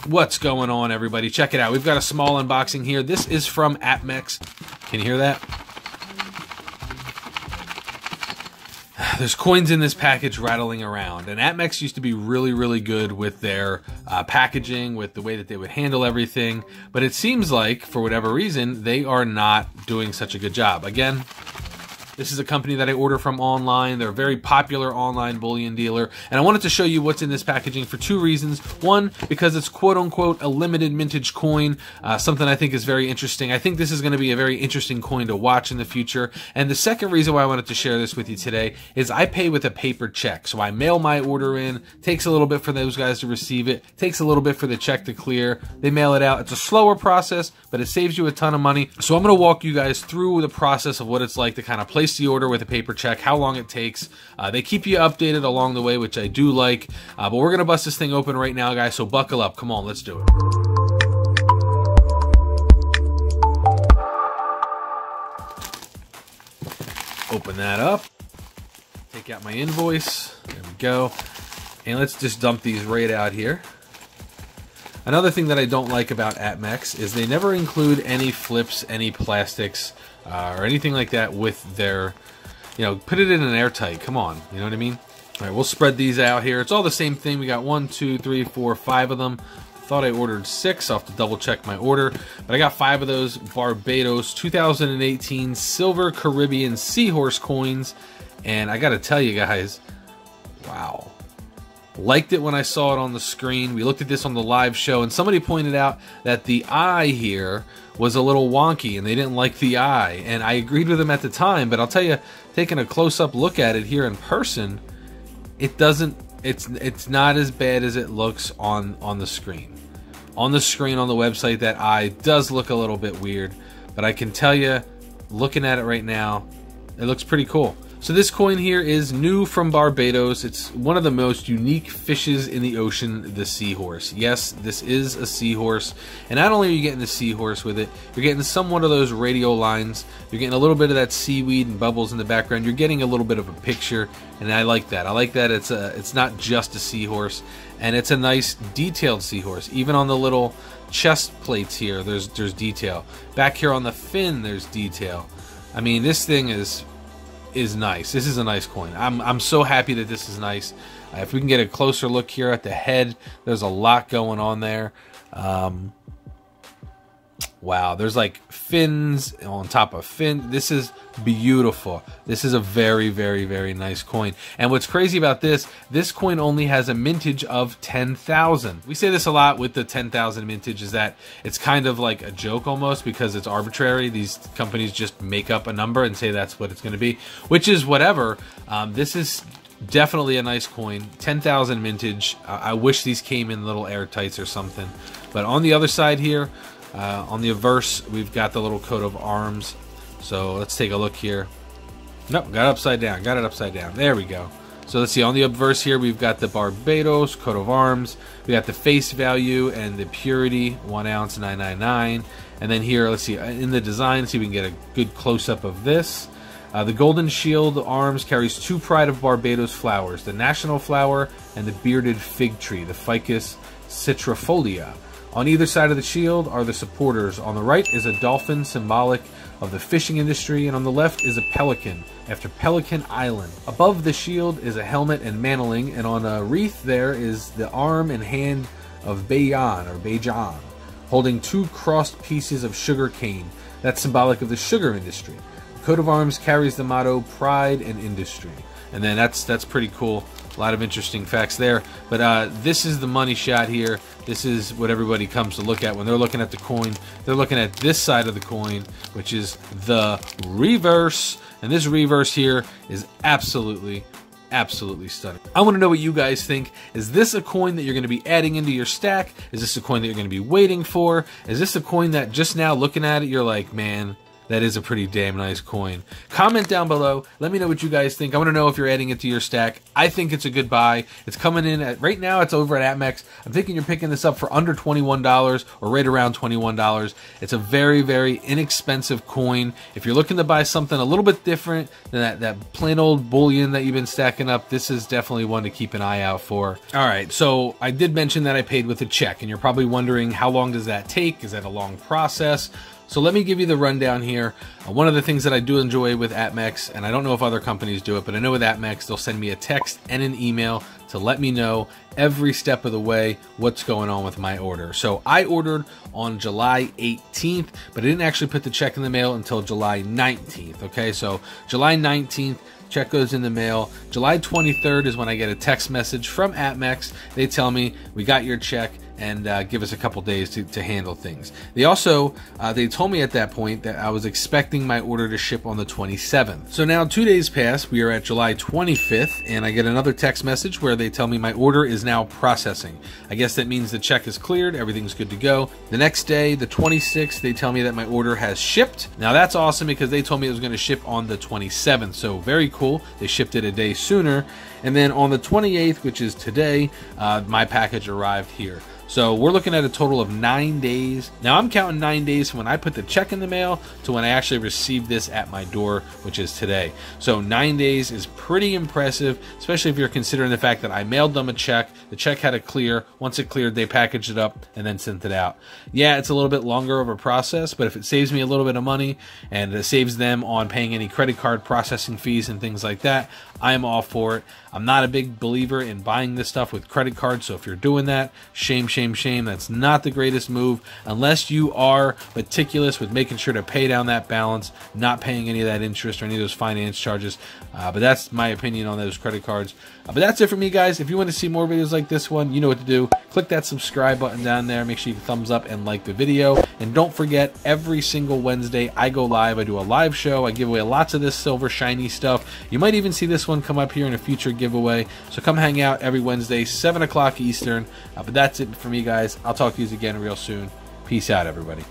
What's going on, everybody? Check it out. We've got a small unboxing here. This is from Apmex. Can you hear that? There's coins in this package rattling around, and Apmex used to be really, really good with their packaging, with the way that they would handle everything, but it seems like, for whatever reason, they are not doing such a good job. Again, this is a company that I order from online. They're a very popular online bullion dealer. And I wanted to show you what's in this packaging for two reasons. One, because it's quote-unquote a limited mintage coin, something I think is very interesting. I think this is going to be a very interesting coin to watch in the future. And the second reason why I wanted to share this with you today is I pay with a paper check. So I mail my order in. Takes a little bit for those guys to receive it. Takes a little bit for the check to clear. They mail it out. It's a slower process, but it saves you a ton of money. So I'm going to walk you guys through the process of what it's like to kind of place the order with a paper check, how long it takes. They keep you updated along the way, which I do like. But we're going to bust this thing open right now, guys, so buckle up. Come on, let's do it. Open that up. Take out my invoice. There we go. And let's just dump these right out here. Another thing that I don't like about Apmex is they never include any flips, any plastics, or anything like that with their, put it in an airtight. Come on, you know what I mean? All right, we'll spread these out here. It's all the same thing. We got 1, 2, 3, 4, 5 of them. Thought I ordered 6. I'll have to double check my order. But I got 5 of those Barbados 2018 Silver Caribbean Seahorse coins. And I got to tell you guys, wow. Liked it when I saw it on the screen. We looked at this on the live show, and somebody pointed out that the eye here was a little wonky, and they didn't like the eye. And I agreed with them at the time, but I'll tell you, taking a close-up look at it here in person, it doesn't. It's not as bad as it looks on the screen. On the screen on the website, that eye does look a little bit weird, but I can tell you, looking at it right now, it looks pretty cool. So this coin here is new from Barbados. It's one of the most unique fishes in the ocean, the seahorse. Yes, this is a seahorse. And not only are you getting the seahorse with it, you're getting somewhat of those radial lines. You're getting a little bit of that seaweed and bubbles in the background. You're getting a little bit of a picture, and I like that. I like that it's not just a seahorse, and it's a nice detailed seahorse. Even on the little chest plates here, there's detail. Back here on the fin, there's detail. I mean, this thing is nice. This is a nice coin. I'm so happy that this is nice. If we can get a closer look here at the head, there's a lot going on there. Wow, there's like fins on top of fin. This is beautiful. This is a very, very, very nice coin. And what's crazy about this coin only has a mintage of 10,000. We say this a lot with the 10,000 mintage, is that it's kind of like a joke almost, because it's arbitrary. These companies just make up a number and say that's what it's going to be, which is whatever. This is definitely a nice coin. 10,000 mintage. I wish these came in little airtights or something. But on the other side here, on the obverse, we've got the little coat of arms. So let's take a look here. Nope, got it upside down. Got it upside down. There we go. So let's see. On the obverse here, we've got the Barbados coat of arms. We got the face value and the purity, 1 ounce, 999. And then here, let's see, in the design, see if we can get a good close-up of this. The golden shield arms carries 2 Pride of Barbados flowers, the national flower and the bearded fig tree, the Ficus citrifolia. On either side of the shield are the supporters. On the right is a dolphin, symbolic of the fishing industry, and on the left is a pelican, after Pelican Island. Above the shield is a helmet and mantling, and on a wreath there is the arm and hand of Bajan, holding 2 crossed pieces of sugar cane. That's symbolic of the sugar industry. The coat of arms carries the motto, Pride and Industry. And then that's pretty cool. A lot of interesting facts there. But this is the money shot here. This is what everybody comes to look at when they're looking at the coin. They're looking at this side of the coin, which is the reverse. And this reverse here is absolutely stunning. I want to know what you guys think. Is this a coin that you're going to be adding into your stack? Is this a coin that you're going to be waiting for? Is this a coin that just now looking at it, you're like, man, That is a pretty damn nice coin. Comment down below. Let me know what you guys think. I want to know if you're adding it to your stack. I think it's a good buy. It's coming in at, right now it's over at Apmex. I'm thinking you're picking this up for under $21 or right around $21. It's a very, very inexpensive coin. If you're looking to buy something a little bit different than that plain old bullion that you've been stacking up, this is definitely one to keep an eye out for. All right, so I did mention that I paid with a check, and you're probably wondering, how long does that take? Is that a long process? So let me give you the rundown here. One of the things that I do enjoy with Apmex, and I don't know if other companies do it, but I know with Apmex, they'll send me a text and an email to let me know every step of the way what's going on with my order. So I ordered on July 18th, but I didn't actually put the check in the mail until July 19th. Okay, so July 19th, check goes in the mail. July 23rd is when I get a text message from Apmex. They tell me, we got your check, and give us a couple days to handle things. They also, they told me at that point that I was expecting my order to ship on the 27th. So now 2 days pass, we are at July 25th, and I get another text message where they tell me my order is now processing. I guess that means the check is cleared, everything's good to go. The next day, the 26th, they tell me that my order has shipped. Now that's awesome because they told me it was gonna ship on the 27th, so very cool. They shipped it a day sooner. And then on the 28th, which is today, my package arrived here. So we're looking at a total of 9 days. Now I'm counting 9 days from when I put the check in the mail to when I actually received this at my door, which is today. So 9 days is pretty impressive, especially if you're considering the fact that I mailed them a check. The check had to clear. Once it cleared, they packaged it up and then sent it out. Yeah, it's a little bit longer of a process, but if it saves me a little bit of money and it saves them on paying any credit card processing fees and things like that, I'm all for it. I'm not a big believer in buying this stuff with credit cards, so if you're doing that, shame, shame, shame. That's not the greatest move unless you are meticulous with making sure to pay down that balance, not paying any of that interest or any of those finance charges. But that's my opinion on those credit cards. But that's it for me, guys. If you want to see more videos like this one, you know what to do. Click that subscribe button down there. Make sure you thumbs up and like the video. And don't forget, every single Wednesday I go live. I do a live show. I give away lots of this silver shiny stuff. You might even see this one come up here in a future giveaway. So come hang out every Wednesday, 7 o'clock Eastern. But that's it for me, guys. I'll talk to you again real soon. Peace out, everybody.